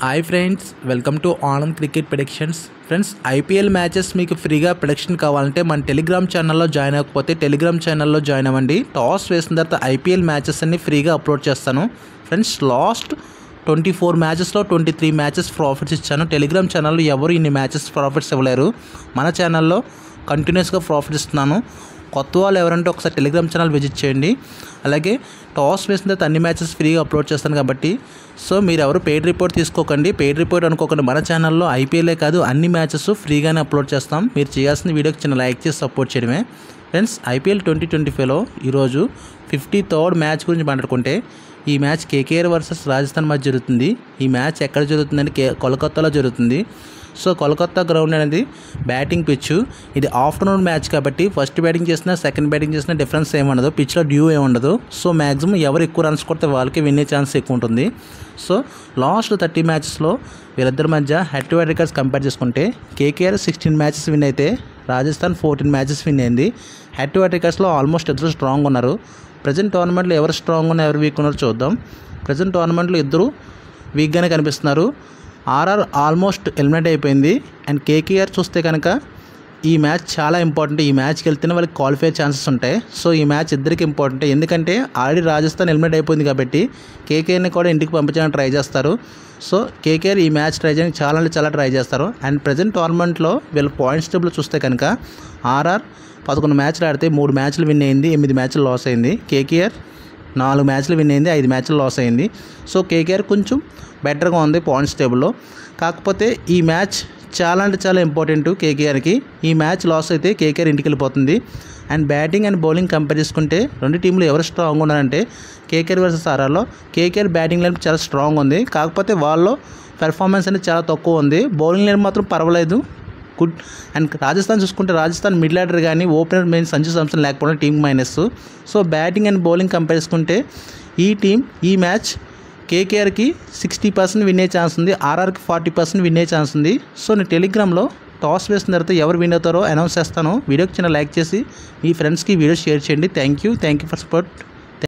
Hi friends, welcome to Anand cricket predictions. Friends, IPL matches మీకు ఫ్రీగా prediction కావాలంటే మన టెలిగ్రామ్ ఛానల్లో జాయిన్ అవ్వకపోతే టెలిగ్రామ్ ఛానల్లో జాయిన్ అవ్వండి. టాస్ వేసిన తర్వాత ఐపీఎల్ మ్యాచెస్ అన్ని ఫ్రీగా అప్లోడ్ చేస్తాను. ఫ్రెండ్స్, లాస్ట్ 24 మ్యాచెస్లో 23 మ్యాచెస్ ప్రాఫిట్స్ ఇచ్చాను. టెలిగ్రామ్ ఛానల్లో ఎవరు ఇన్ని మ్యాచెస్ ప్రాఫిట్స్ ఇవ్వలేరు. మన ఛానల్లో కంటిన్యూస్గా ప్రాఫిట్ ఇస్తున్నాను. కొత్త వాళ్ళు ఎవరంటే ఒకసారి టెలిగ్రామ్ ఛానల్ విజిట్ చేయండి. అలాగే టాస్ వేసిన తర్వాత అన్ని మ్యాచెస్ ఫ్రీగా అప్లోడ్ చేస్తాను కాబట్టి మీరు ఎవరు పెయిడ్ రిపోర్ట్ తీసుకోకండి. పెయిడ్ రిపోర్ట్ అనుకోకండి. మన ఛానల్లో ఐపీఎలే కాదు అన్ని మ్యాచెస్ ఫ్రీగానే అప్లోడ్ చేస్తాం. మీరు చేయాల్సిన వీడియోకి చిన్న లైక్ చేసి సపోర్ట్ చేయడమే. ఫ్రెండ్స్, ఐపీఎల్ 2025లో ఈరోజు 53rd మ్యాచ్ గురించి మాట్లాడుకుంటే ఈ మ్యాచ్ కేకేఆర్ వర్సెస్ రాజస్థాన్ మధ్య జరుగుతుంది. ఈ మ్యాచ్ ఎక్కడ జరుగుతుందంటే కోల్కతాలో జరుగుతుంది. కోల్కతా గ్రౌండ్ అనేది బ్యాటింగ్ పిచ్. ఇది ఆఫ్టర్నూన్ మ్యాచ్ కాబట్టి ఫస్ట్ బ్యాటింగ్ చేసినా సెకండ్ బ్యాటింగ్ చేసినా డిఫరెన్స్ ఏముండదు. పిచ్లో డ్యూ ఏముండదు. మ్యాక్సిమం ఎవరు ఎక్కువ రన్స్ కొడితే వాళ్ళకి విన్నే ఛాన్స్ ఎక్కువ ఉంటుంది. లాస్ట్ 30 మ్యాచెస్లో వీళ్ళిద్దరి మధ్య head to head records compare చేసుకుంటే కేకేఆర్ 16 మ్యాచెస్ విన్ అయితే రాజస్థాన్ 14 మ్యాచెస్ విన్ అయింది. హెడ్ టు హెడ్ రికార్డ్స్లో ఆల్మోస్ట్ ఇద్దరు స్ట్రాంగ్ ఉన్నారు. ప్రజెంట్ టోర్నమెంట్లో ఎవరు స్ట్రాంగ్ ఉన్నారు ఎవరు వీక్ ఉన్నారో చూద్దాం. ప్రజెంట్ టోర్నమెంట్లో ఇద్దరు వీక్గానే కనిపిస్తున్నారు. ఆర్ఆర్ ఆల్మోస్ట్ ఎలిమినేట్ అయిపోయింది. అండ్ కేకేఆర్ చూస్తే కనుక ఈ మ్యాచ్ చాలా ఇంపార్టెంట్. ఈ మ్యాచ్కి వెళ్తేనే వాళ్ళకి క్వాలిఫై ఛాన్సెస్ ఉంటాయి. ఈ మ్యాచ్ ఇద్దరికి ఇంపార్టెంట్. ఎందుకంటే ఆల్రెడీ రాజస్థాన్ ఎలిమినేట్ అయిపోయింది కాబట్టి కేకేఆర్ని కూడా ఇంటికి పంపించడానికి ట్రై చేస్తారు. కేకేఆర్ ఈ మ్యాచ్ ట్రై చేయడానికి చాలా ట్రై చేస్తారు. అండ్ ప్రజెంట్ టోర్నమెంట్లో వీళ్ళ పాయింట్స్ టేబుల్ చూస్తే కనుక ఆర్ఆర్ 11 మ్యాచ్లు ఆడితే 3 మ్యాచ్లు విన్ అయింది, 8 మ్యాచ్లు లాస్ అయింది. కేకేఆర్ 4 మ్యాచ్లు విన్ అయింది, 5 మ్యాచ్లు లాస్ అయింది. కేకేఆర్ కొంచెం బెటర్గా ఉంది పాయింట్స్ టేబుల్లో. కాకపోతే ఈ మ్యాచ్ చాలా ఇంపార్టెంట్ కేకేఆర్కి. ఈ మ్యాచ్ లాస్ అయితే కేకేఆర్ ఇంటికి వెళ్ళిపోతుంది. And batting and bowling compare చేసుకుంటే రెండు టీంలు ఎవరు స్ట్రాంగ్ ఉన్నారంటే కేకేఆర్ వర్సెస్ ఆర్ఆర్లో కేకేఆర్ బ్యాటింగ్ లైన్ చాలా స్ట్రాంగ్ ఉంది. కాకపోతే వాళ్ళలో పెర్ఫార్మెన్స్ అనేది చాలా తక్కువ ఉంది. బౌలింగ్ లైన్ మాత్రం పర్వాలేదు, గుడ్. అండ్ రాజస్థాన్ చూసుకుంటే రాజస్థాన్ మిడిల్ ఆర్డర్ కానీ ఓపెనర్ మెయిన్ సంజు శాంసన్ లేకపోవడం team minus. Batting and bowling compare చేసుకుంటే ఈ మ్యాచ్ కేకేఆర్కి 60% వినే ఛాన్స్ ఉంది, ఆర్ఆర్కి 40% వినే ఛాన్స్ ఉంది. నేను టెలిగ్రామ్లో టాస్ వేసిన తర్వాత ఎవరు విన్ అవుతారో అనౌన్స్ చేస్తాను. వీడియోకి చిన్న లైక్ చేసి మీ ఫ్రెండ్స్కి వీడియో షేర్ చేయండి. Thank you for support.